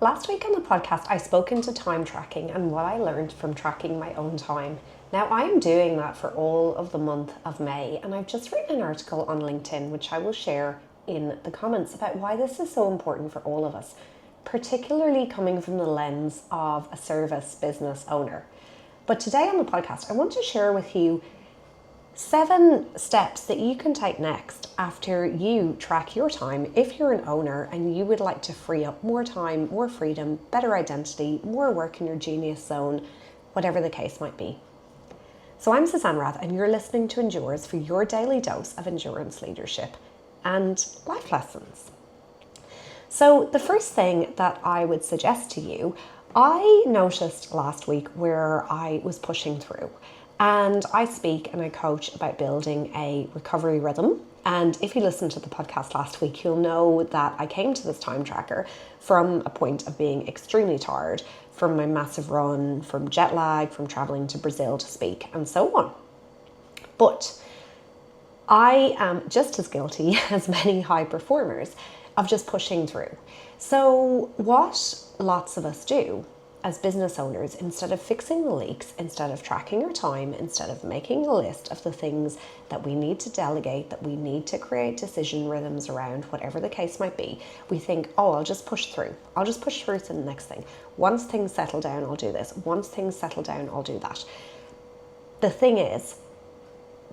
Last week on the podcast, I spoke into time tracking and what I learned from tracking my own time. Now, I am doing that for all of the month of May, and I've just written an article on LinkedIn, which I will share in the comments, about why this is so important for all of us, particularly coming from the lens of a service business owner. But today on the podcast, I want to share with you 7 steps that you can take next after you track your time if you're an owner and you would like to free up more time, more freedom, better identity, more work in your genius zone, whatever the case might be. So I'm Suzanne Rath and you're listening to Endures for your daily dose of endurance leadership and life lessons. So the first thing that I would suggest to you, I noticed last week where I was pushing through. And I speak and I coach about building a recovery rhythm. And if you listened to the podcast last week, you'll know that I came to this time tracker from a point of being extremely tired from my massive run, from jet lag, from traveling to Brazil to speak, and so on. But I am just as guilty as many high performers of just pushing through. So what lots of us do as business owners, instead of fixing the leaks, instead of tracking our time, instead of making a list of the things that we need to delegate, that we need to create decision rhythms around, whatever the case might be, we think, oh, I'll just push through. I'll just push through to the next thing. Once things settle down, I'll do this. Once things settle down, I'll do that. The thing is,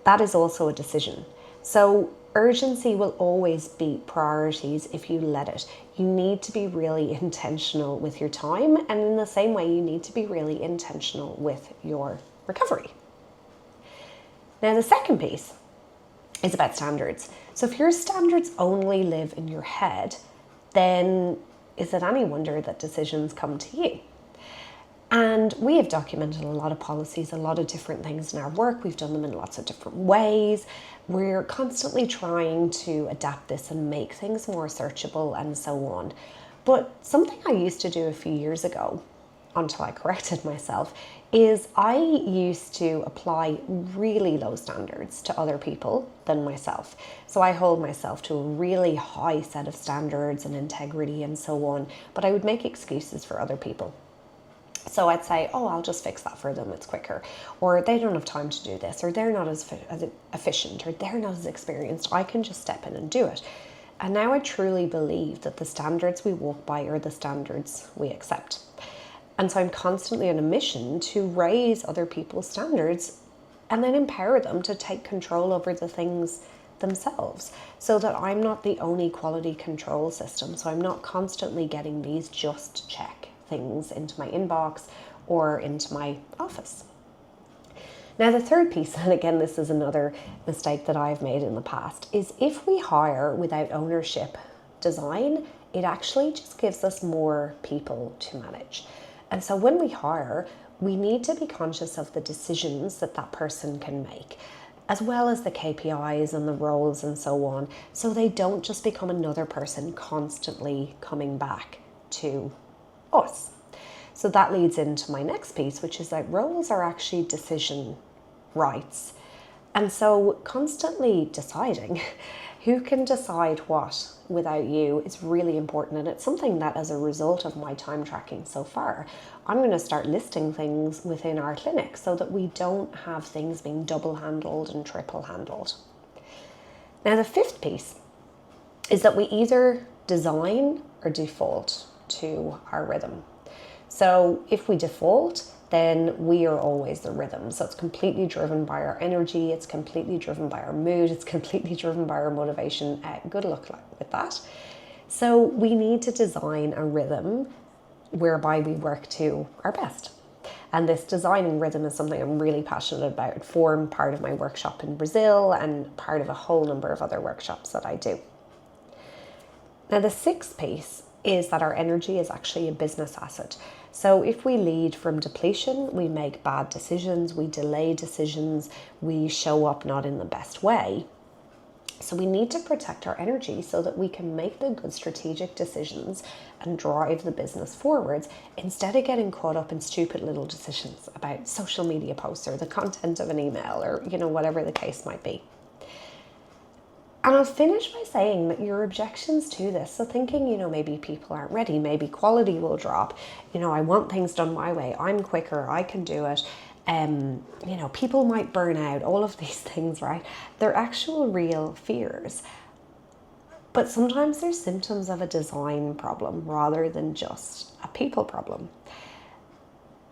that is also a decision. So urgency will always be priorities if you let it. You need to be really intentional with your time, and in the same way, you need to be really intentional with your recovery. Now, the second piece is about standards. So if your standards only live in your head, then is it any wonder that decisions come to you? And we have documented a lot of policies, a lot of different things in our work. We've done them in lots of different ways. We're constantly trying to adapt this and make things more searchable and so on. But something I used to do a few years ago, until I corrected myself, is I used to apply really low standards to other people than myself. So I hold myself to a really high set of standards and integrity and so on, but I would make excuses for other people. So I'd say, oh, I'll just fix that for them, it's quicker. Or they don't have time to do this, or they're not as efficient, or they're not as experienced. I can just step in and do it. And now I truly believe that the standards we walk by are the standards we accept. And so I'm constantly on a mission to raise other people's standards and then empower them to take control over the things themselves, so that I'm not the only quality control system. So I'm not constantly getting these just check things into my inbox or into my office. Now, the third piece, and again, this is another mistake that I've made in the past, is if we hire without ownership design, it actually just gives us more people to manage. And so when we hire, we need to be conscious of the decisions that that person can make, as well as the KPIs and the roles and so on, so they don't just become another person constantly coming back to us. So that leads into my next piece, which is that roles are actually decision rights. And so constantly deciding who can decide what without you is really important. And it's something that, as a result of my time tracking so far, I'm going to start listing things within our clinic so that we don't have things being double handled and triple handled. Now, the fifth piece is that we either design or default to our rhythm. So if we default, then we are always the rhythm. So it's completely driven by our energy, it's completely driven by our mood, it's completely driven by our motivation. Good luck with that. So we need to design a rhythm whereby we work to our best. And this designing rhythm is something I'm really passionate about. It formed part of my workshop in Brazil and part of a whole number of other workshops that I do. Now, the sixth piece is that our energy is actually a business asset. So if we lead from depletion, we make bad decisions, we delay decisions, we show up not in the best way. So we need to protect our energy so that we can make the good strategic decisions and drive the business forwards, instead of getting caught up in stupid little decisions about social media posts or the content of an email or, whatever the case might be. And I'll finish by saying that your objections to this, so thinking, maybe people aren't ready, maybe quality will drop, I want things done my way, I'm quicker, I can do it, people might burn out, all of these things, right? They're actual real fears. But sometimes they're symptoms of a design problem rather than just a people problem.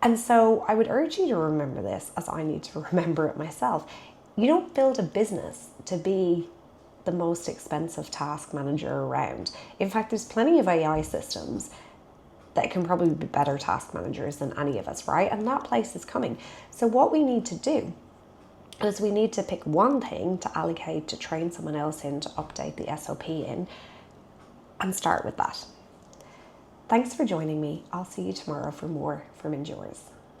And so I would urge you to remember this, as I need to remember it myself. You don't build a business to be the most expensive task manager around. In fact, there's plenty of AI systems that can probably be better task managers than any of us, right? And that place is coming. So what we need to do is we need to pick one thing to allocate, to train someone else in, to update the SOP in, and start with that. Thanks for joining me. I'll see you tomorrow for more from Endures.